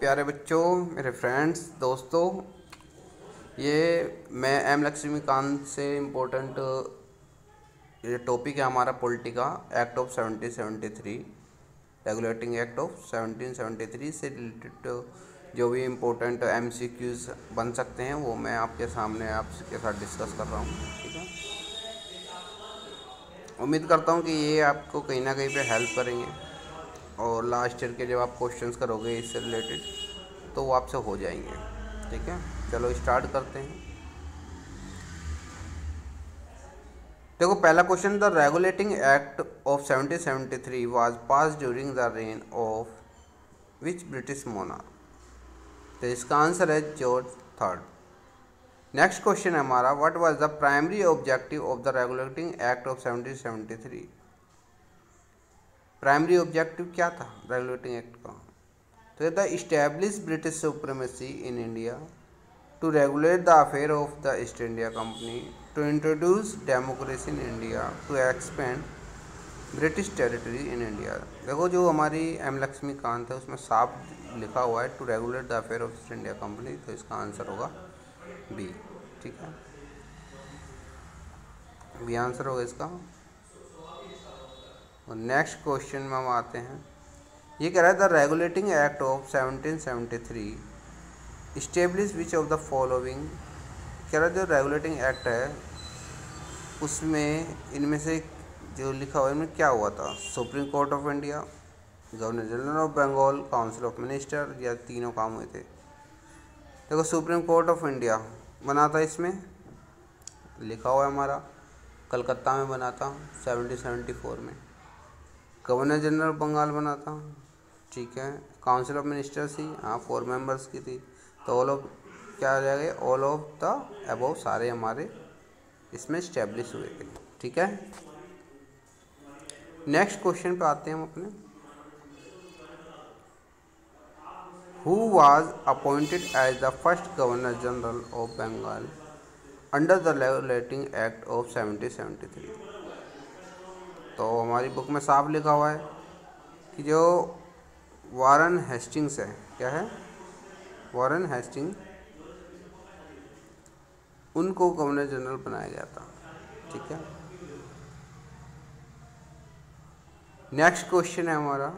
प्यारे बच्चों, मेरे फ्रेंड्स, दोस्तों, ये मैं एम लक्ष्मीकांत से इम्पोर्टेंट ये टॉपिक है हमारा पॉलिटिका act of 1773, regulating act of 1773 से रिलेटेड जो भी इम्पोर्टेंट एमसीक्यूज बन सकते हैं वो मैं आपके सामने आपके साथ डिस्कस कर रहा हूँ। ठीक है, उम्मीद करता हूँ कि ये आपको कहीं ना कहीं पे हेल्प करेंगे और लास्ट ईयर के जब आप क्वेश्चंस करोगे इससे रिलेटेड तो वो आपसे हो जाएंगे। ठीक है, चलो स्टार्ट करते हैं। देखो, पहला question, the regulating act of 1773 was pass during the reign of which British monarch. तो इसका आंसर है जॉर्ज थर्ड। नेक्स्ट क्वेश्चन है हमारा, what was the primary objective of the regulating act of 1773। Primary objective क्या था regulating act का? तो the establish British supremacy in India, to regulate the affair of the East India Company, to introduce democracy in India, to expand British territory in India. देखो, जो हमारी M Laxmikant है उसमें साफ लिखा हुआ है to regulate the affair of East India Company, तो इसका आंसर होगा बी। ठीक है, बी आंसर होगा इसका। और नेक्स्ट क्वेश्चन में हम आते हैं, ये कह रहा है the regulating act of 1773 establish which of the following. कह रहा है जो रेगुलेटिंग एक्ट है उसमें इनमें से जो लिखा हुआ है इनमें क्या हुआ था? Supreme court of India, governor general of Bengal, council of minister, या तीनों काम हुए थे? देखो, सुप्रीम कोर्ट ऑफ इंडिया बना था, इसमें लिखा हुआ है हमारा कलकत्ता में बना था 1774 में। गवर्नर जनरल बंगाल बना था, ठीक है। काउंसिल ऑफ मिनिस्टर्स थी, हाँ, 4 मेंबर्स की थी। तो ऑल ऑफ क्या आ जाएगा, ऑल ऑफ द अबव सारे हमारे इसमें स्टैब्लिश हुए थे। ठीक है, नेक्स्ट क्वेश्चन पे आते हैं हम अपने। Who was appointed as the first governor general of Bengal under the regulating act of 1773। तो हमारी बुक में साफ लिखा हुआ है कि जो वारन हेस्टिंग्स है, क्या है, वारन हेस्टिंग, उनको गवर्नर जनरल बनाया गया था। ठीक है, नेक्स्ट क्वेश्चन है हमारा,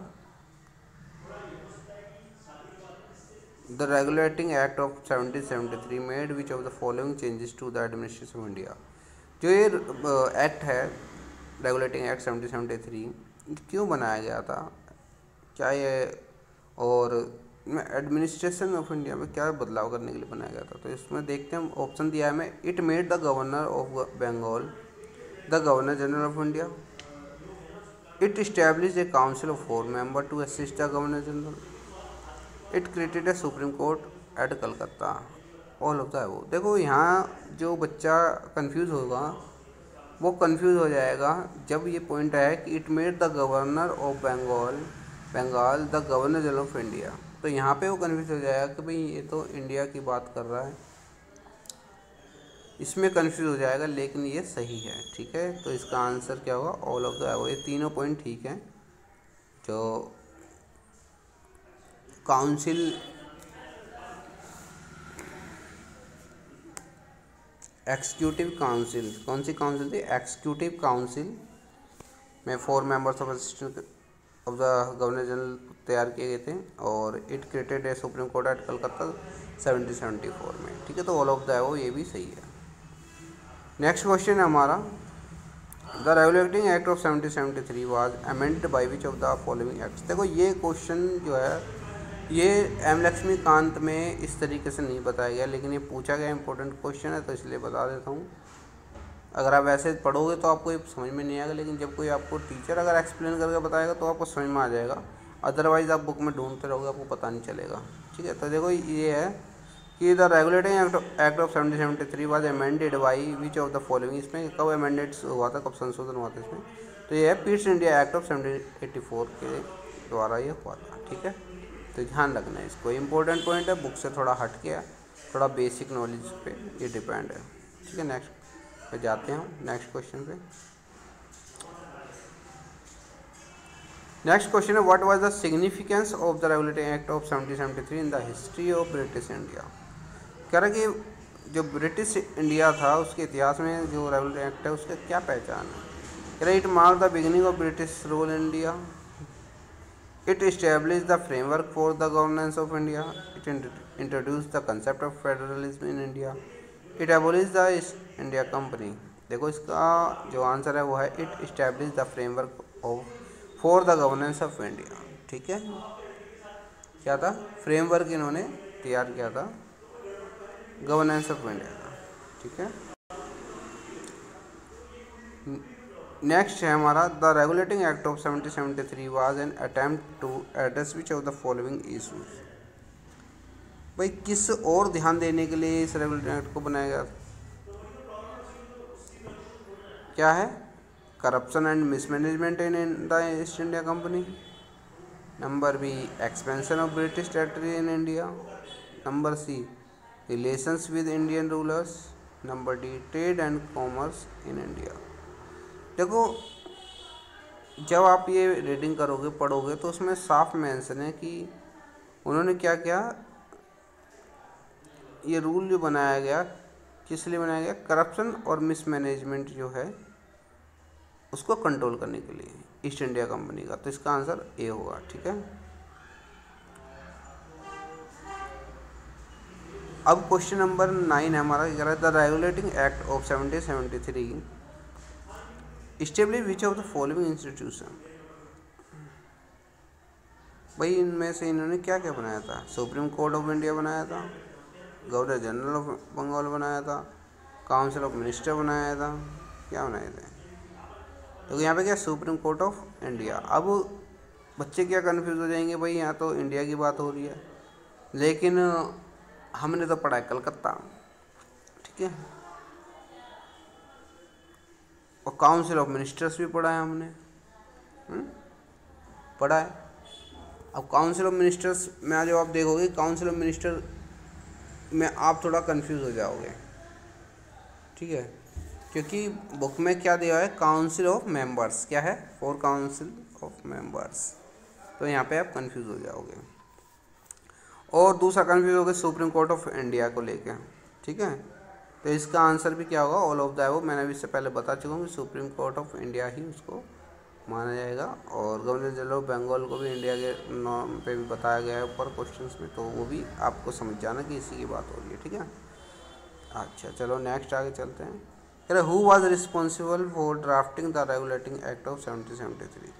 the regulating act of 1773 made which of the following changes to the administration of India. जो ये एक्ट है रेगुलेटिंग एक्ट 1773 क्यों बनाया गया था, क्या ये और एडमिनिस्ट्रेशन ऑफ इंडिया में क्या बदलाव करने के लिए बनाया गया था? तो इसमें देखते हैं, ऑप्शन दिया है मैं, it made the governor of Bengal the governor general of India, it establish a council of 4 member to assist the governor general, it created a supreme court at Calcutta, all of the above. देखो, यहाँ जो बच्चा confuse होगा वो confuse हो जाएगा जब ये पॉइंट आया कि it made the governor of Bengal the governor general of India. तो यहाँ पे वो कंफ्यूज हो जाएगा कि भाई ये तो इंडिया की बात कर रहा है, इसमें कंफ्यूज हो जाएगा, लेकिन ये सही है। ठीक है, तो इसका आंसर क्या होगा, ऑल ऑफ द अबव। ये तीनों पॉइंट ठीक हैं। जो काउंसिल एग्जीक्यूटिव काउंसिल, कौन सी काउंसिल थी? एग्जीक्यूटिव काउंसिल में 4 members of assistant of the governor general तैयार किए गए थे, और it created a supreme court at Calcutta 1774 में। ठीक है, तो ऑल ऑफ द अबव ये भी सही है। नेक्स्ट क्वेश्चन है हमारा, the regulating act of 1773 was amended by which of the following acts. देखो, ये क्वेश्चन जो है ये एम लक्ष्मीकांत में इस तरीके से नहीं बताया गया, लेकिन ये पूछा गया इंपॉर्टेंट क्वेश्चन है तो इसलिए बता देता हूँ। अगर आप ऐसे पढ़ोगे तो आपको ये समझ में नहीं आएगा, लेकिन जब कोई आपको टीचर अगर एक्सप्लेन करके बताएगा तो आपको समझ में आ जाएगा, अदरवाइज़ आप बुक में ढूंढते रहोगे, आपको पता नहीं चलेगा। ठीक है, तो देखो, ये है कि the regulating act of 1773 was amended by which of the following. इसमें कब अमेंडेड हुआ था, कब संशोधन हुआ था इसमें? तो ये है पीस इंडिया एक्ट ऑफ 1784 के द्वारा ये हुआ था। ठीक है, तो ध्यान रखना है इसको, इम्पोर्टेंट पॉइंट है, बुक से थोड़ा हट के, थोड़ा बेसिक नॉलेज पे ये डिपेंड है। ठीक है, नेक्स्ट पे जाते हैं हम, नेक्स्ट क्वेश्चन पे। नेक्स्ट क्वेश्चन है what was the significance of the regulating act of 1773 in the history of British India. कह रहा है कि जो ब्रिटिश इंडिया था उसके इतिहास में जो रेगुलेटिंग एक्ट है उसका क्या पहचान है। कह रहा है it mark the beginning of British rule in India, it establish the framework for the governance of India, it introduce the concept of federalism in India, it abolish the India company. देखो इसका जो answer है वो है it establish the framework of for the governance of India. ठीक है, क्या था, फ्रेमवर्क इन्होंने तैयार किया था गवर्नेंस ऑफ इंडिया का। ठीक है, नेक्स्ट है हमारा the regulating act of 1773 was an attempt to address which of the following issues. भाई किस और ध्यान देने के लिए इस रेगुलेटिंग एक्ट को बनाया गया, क्या है, corruption and mismanagement in the East India company, number B expansion of British territory in India, number C relations with Indian rulers, number D trade and commerce in India. देखो जब आप ये reading करोगे पढ़ोगे तो उसमें साफ मेंशन है कि उन्होंने क्या किया, ये रूल जो बनाया गया किस लिए बनाया गया, करप्शन और मिसमैनेजमेंट जो है उसको कंट्रोल करने के लिए ईस्ट इंडिया कंपनी का। तो इसका आंसर ए होगा। ठीक है, अब क्वेश्चन नंबर 9 है हमारा, कह रहा है the regulating act of 1773 establish which of the following institution. भाई इनमें से इन्होंने क्या क्या बनाया था, सुप्रीम कोर्ट ऑफ इंडिया बनाया था, गवर्नर जनरल ऑफ बंगाल बनाया था, काउंसिल ऑफ मिनिस्टर बनाया था, क्या बनाए थे। तो यहाँ पे क्या, सुप्रीम कोर्ट ऑफ इंडिया। अब बच्चे क्या कंफ्यूज हो जाएंगे, भाई यहाँ तो इंडिया की बात हो रही है लेकिन हमने तो पढ़ा है कलकत्ता। ठीक है, और काउंसिल ऑफ मिनिस्टर्स भी पढ़ा है हमने, पढ़ा है। अब काउंसिल ऑफ मिनिस्टर्स में आज आप देखोगे काउंसिल ऑफ मिनिस्टर में आप थोड़ा कंफ्यूज हो जाओगे। ठीक है, क्योंकि बुक में क्या दिया है, काउंसिल ऑफ मेंबर्स, क्या है, फॉर काउंसिल ऑफ मेंबर्स, तो यहाँ पे आप कंफ्यूज हो जाओगे। और दूसरा कंफ्यूज हो गया सुप्रीम कोर्ट ऑफ इंडिया को लेके। ठीक है, तो इसका आंसर भी क्या होगा, ऑल ऑफ द अबव। मैंने भी इससे पहले बता चुका हूँ कि सुप्रीम कोर्ट ऑफ इंडिया ही उसको माना जाएगा, और गवर्नर जनरल ऑफ बंगाल को भी इंडिया के नाम पे भी बताया गया है ऊपर क्वेश्चंस में, तो वो भी आपको समझ जाना कि इसी की बात हो रही है। ठीक है, अच्छा चलो नेक्स्ट आगे चलते हैं। कह रहे who was responsible for drafting the regulating act of 1773।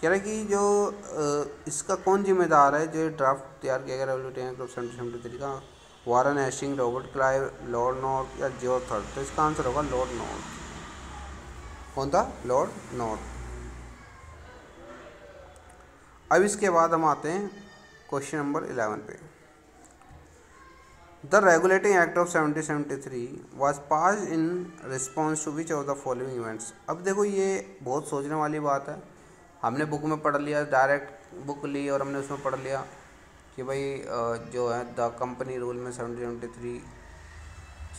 कह रहे कि जो इसका कौन जिम्मेदार है जो ड्राफ्ट तैयार किया गया रेगुलेटिंग एक्ट ऑफ 1773 का, Warren Hasting, Robert Clive, Lord North या जॉर्ज थर्ड। तो इसका आंसर होगा लॉर्ड नॉर्थ। कौन था, लॉर्ड नॉर्थ। अब इसके बाद हम आते हैं क्वेश्चन नंबर 11 पे। The regulating act of 1773 was pass in response to which of the following events. अब देखो ये बहुत सोचने वाली बात है, हमने बुक में पढ़ लिया, डायरेक्ट बुक ली और हमने उसमें पढ़ लिया कि भाई जो है द कंपनी रूल में 1773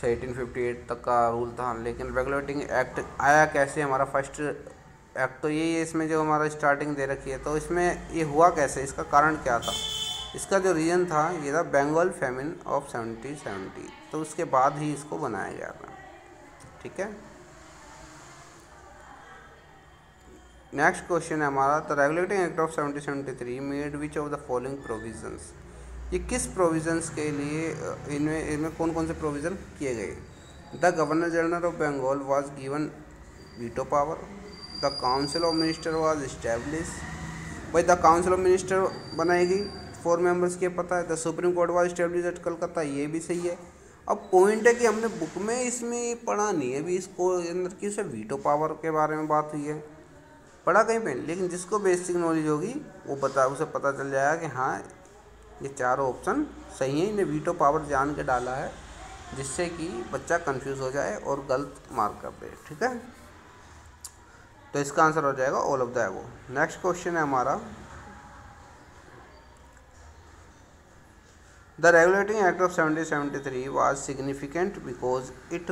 से 1858 तक का रूल था, लेकिन रेगुलेटिंग एक्ट आया कैसे, हमारा फर्स्ट एक्ट तो यही है, इसमें जो हमारा स्टार्टिंग दे रखी है, तो इसमें ये हुआ कैसे, इसका कारण क्या था। इसका जो रीज़न था ये था बंगाल फेमिन ऑफ 1770, तो उसके बाद ही इसको बनाया गया था। ठीक है, नेक्स्ट क्वेश्चन है हमारा the regulating act of 1773 made which of the following provisions. ये किस प्रोविजंस के लिए इनमें कौन कौन से प्रोविज़न किए गए। The governor general of Bengal was given veto power, the council of minister was establish. भाई द काउंसिल ऑफ मिनिस्टर बनाएगी 4 मेंबर्स के, पता है। The supreme court was establish at Calcutta, ये भी सही है। अब पॉइंट है कि हमने बुक में इसमें पढ़ा नहीं है, अभी इसको अंदर की से वीटो पावर के बारे में बात हुई है, पढ़ा कहीं पे, लेकिन जिसको बेसिक नॉलेज होगी वो उसे पता चल जाएगा कि हाँ ये चारों ऑप्शन सही है, इन्हें वीटो पावर जान के डाला है जिससे कि बच्चा कंफ्यूज हो जाए और गलत मार्क कर दे। ठीक है, तो इसका आंसर हो जाएगा all of the above. Next question है हमारा the regulating act of 1773 was significant because it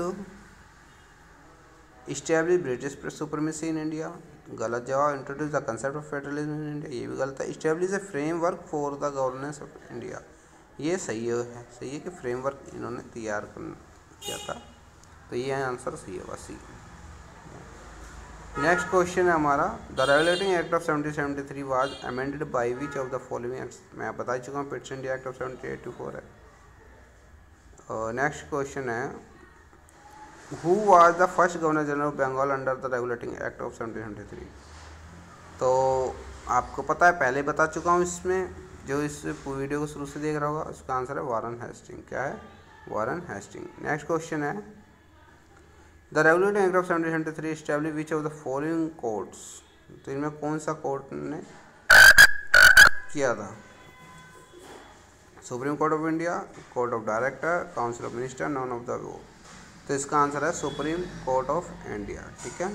established British supremacy in India. गलत जवाब। Introduce the concept of federalism in India, ये भी गलत है। Establish A framework for the governance of India, ये सही है कि फ्रेमवर्क इन्होंने तैयार किया था, तो ये आंसर सही होगा सी। नेक्स्ट क्वेश्चन है हमारा, the regulating act of 1773 was amended by which of the following acts. मैं बता चुका हूँ, पिट्स इंडिया एक्ट ऑफ 1784 है। नेक्स्ट क्वेश्चन है, who was the first governor general of Bengal under the regulating act of 1773। तो आपको पता है, पहले बता चुका हूँ इसमें, जो इस वीडियो को शुरू से देख रहा होगा उसका आंसर है वारन हेस्टिंग। क्या है? Warren Hasting. नेक्स्ट क्वेश्चन है, the regulating act of 1773 establish which of the following courts. तो इनमें कौन सा कोर्ट ने किया था? Supreme court of India, court of director, council of minister, none of the वो। तो इसका आंसर है सुप्रीम कोर्ट ऑफ इंडिया। ठीक है,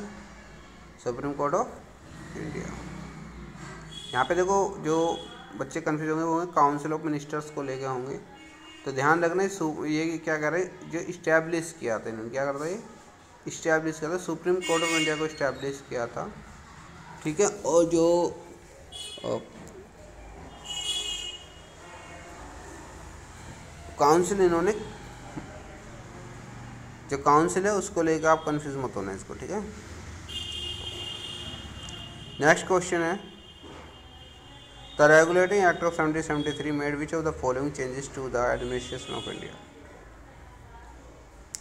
सुप्रीम कोर्ट ऑफ इंडिया। यहाँ पे देखो, जो बच्चे कंफ्यूज होंगे वो होंगे काउंसिल ऑफ मिनिस्टर्स को लेके होंगे, तो ध्यान रखना ये क्या कर रहे हैं, जो इस्टेब्लिश किया था इन्होंने, क्या करता है, इस्टेब्लिश किया था, सुप्रीम कोर्ट ऑफ इंडिया को इस्टेब्लिश किया था। ठीक है, और जो काउंसिल इन्होंने, जो काउंसिल है उसको लेकर आप कंफ्यूज मत होना इसको। ठीक है, नेक्स्ट क्वेश्चन है, the regulating act of 1773 made which of the following changes to the administration of India.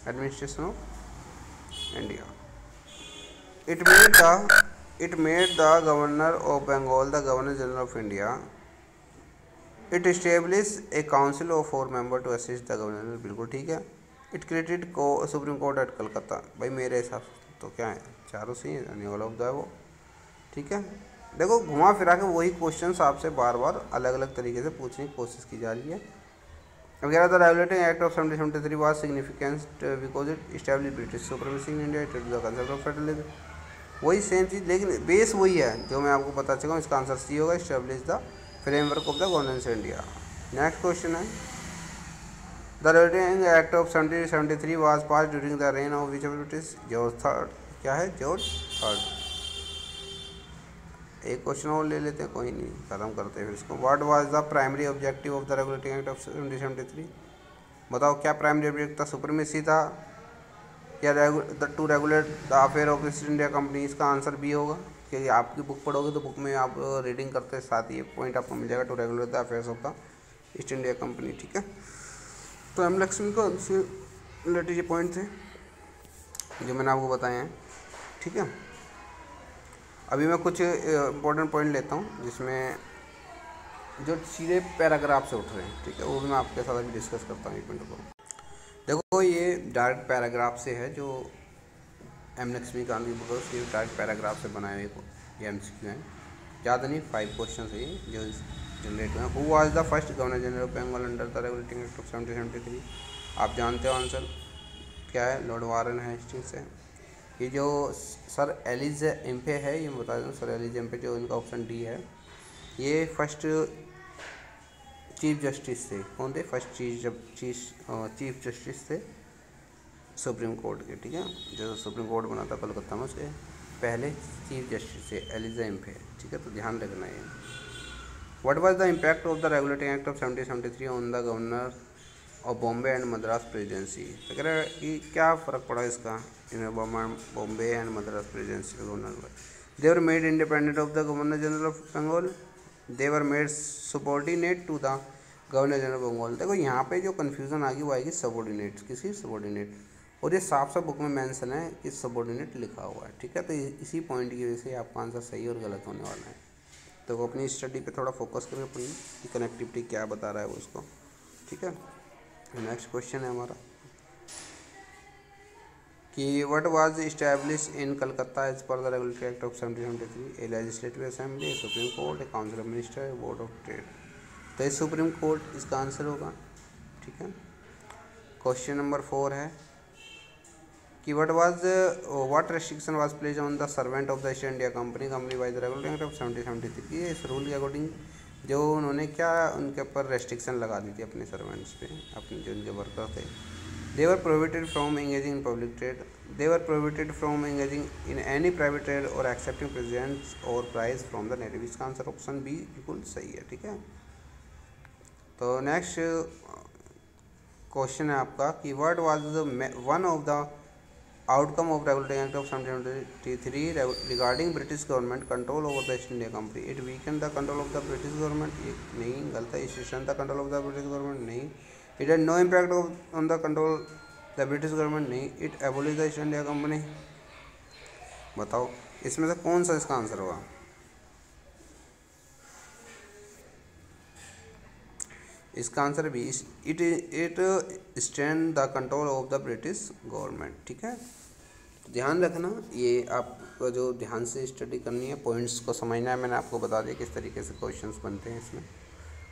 Administration of India, it made the governor of Bengal the governor general of India. It established a council of 4 members to assist the governor। बिल्कुल ठीक है। It created supreme court at Calcutta. भाई मेरे हिसाब से तो क्या है, चारों से ही ऑल ऑफ द वो। ठीक है, देखो घुमा फिरा के वही क्वेश्चंस आपसे बार बार अलग अलग तरीके से पूछने की कोशिश की जा रही है। वगैरह the regulating act of 1773 was significant because it establish British supremacy in India, it the concept of federalism. वही सेम चीज़, लेकिन बेस वही है जो मैं आपको बता चुका हूँ। इसका आंसर सी होगा, establish the framework of the governance India. Next question है, the regulating act of 1773 was pass during the reign of which of British, George third. क्या है? George third. एक क्वेश्चन और ले लेते हैं, कोई नहीं, खत्म करते हैं फिर इसको। What was the primary objective of the regulating act of 1773। बताओ क्या प्राइमरी ऑब्जेक्टिव था? सुप्रीमेसी था या to regulate the affair of East India company. इसका आंसर बी होगा, क्योंकि आपकी बुक पढ़ोगे तो बुक में आप रीडिंग करते साथ ही एक पॉइंट आपको मिल जाएगा, to regulate the affairs of the East India company. ठीक है, तो एम लक्ष्मी को से रिलेटेड ये पॉइंट थे जो मैंने आपको बताए हैं। ठीक है, अभी मैं कुछ इंपॉर्टेंट पॉइंट लेता हूँ जिसमें जो सीधे पैराग्राफ से उठ रहे हैं। ठीक है, वो भी मैं आपके साथ अभी डिस्कस करता हूँ एक मिनट को। देखो ये डायरेक्ट पैराग्राफ से है, जो एम लक्ष्मी कांत की बुक है उसकी डायरेक्ट पैराग्राफ से बनाए हुए ये MCQ हैं, ज़्यादा नहीं, 5 क्वेश्चन है ये जो जनरेट हुए हैं। Who was the first governor general of Bengal under the regulating act of 1773। आप जानते हो आंसर क्या है, लॉर्ड वारन हेस्टिंग्स है। ये जो सर एलिज एम्पे है, ये बता दूँ, सर एलिज एम्पे जो इनका ऑप्शन डी है, ये फर्स्ट चीफ जस्टिस थे। कौन थे? फर्स्ट चीफ जस्टिस थे सुप्रीम कोर्ट के। ठीक है, जो सुप्रीम कोर्ट बना था कोलकाता में, उसके पहले चीफ जस्टिस थे एलिजा एम्पे। ठीक है, तो ध्यान रखना है। What was the impact of the regulating act of 1773 on the governor of Bombay and Madras presidency. तो कह रहा है कि क्या फ़र्क पड़ा इसका इन बॉम्बे एंड मद्रास प्रेसिडेंसी के governor. They were made independent of the governor general of Bengal, they were made subordinate to the governor general of Bengal. देखो यहाँ पे जो कन्फ्यूज़न आ गई वो आएगी सबॉर्डिनेट, किसी सबॉर्डिनेट, और ये साफ साफ बुक में मेंशन है कि सबॉर्डिनेट लिखा हुआ है। ठीक है, तो इसी पॉइंट की वजह से आपका आंसर सही और गलत होने वाला है। तो वो अपनी स्टडी पे थोड़ा फोकस करके पढ़िए कि कनेक्टिविटी क्या बता रहा है वो उसको। ठीक है, नेक्स्ट क्वेश्चन है हमारा कि what was establish in Calcutta as per the regulatory act of 1773। A legislative assembly, supreme court, a council of minister, board of trade. तो ये सुप्रीम कोर्ट इसका आंसर होगा। ठीक है, क्वेश्चन नंबर 4 है कि what restriction was placed on the servant of the East India Company by the Regulating Act of 1773। ये इस रूल के अकॉर्डिंग जो उन्होंने क्या उनके ऊपर रेस्ट्रिक्शन लगा दी थी अपने सर्वेंट्स पे, अपने जो उनके वर्कर थे। They were prohibited from engaging in public trade, they were prohibited from engaging in any private trade और एक्सेप्टिंग प्रेजेंट्स और प्राइस फ्रॉम द नेटिव। इसका आंसर ऑप्शन बी बिल्कुल सही है। ठीक है, तो नेक्स्ट क्वेश्चन है आपका कि what was the one of the outcome of regulatory act of 1783 regarding British government control over the East India company. It weaken the control of the British government, ये नहीं, गलत है। स्टेशन the control of the British government, नहीं। It had no impact on the control the British government, नहीं। It abolish the East India company. बताओ इसमें से कौन सा इसका आंसर होगा? इसका आंसर भी it stand the control of the British government. ठीक है, ध्यान रखना, ये आपको जो ध्यान से स्टडी करनी है, पॉइंट्स को समझना है। मैंने आपको बता दिया किस तरीके से क्वेश्चंस बनते हैं इसमें।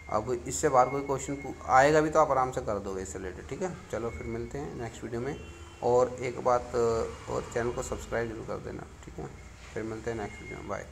अब इससे बाहर कोई क्वेश्चन आएगा भी तो आप आराम से कर दोगे इससे रिलेटेड। ठीक है, चलो फिर मिलते हैं नेक्स्ट वीडियो में। और एक बात और, चैनल को सब्सक्राइब जरूर कर देना। ठीक है, फिर मिलते हैं नेक्स्ट वीडियो में। बाय।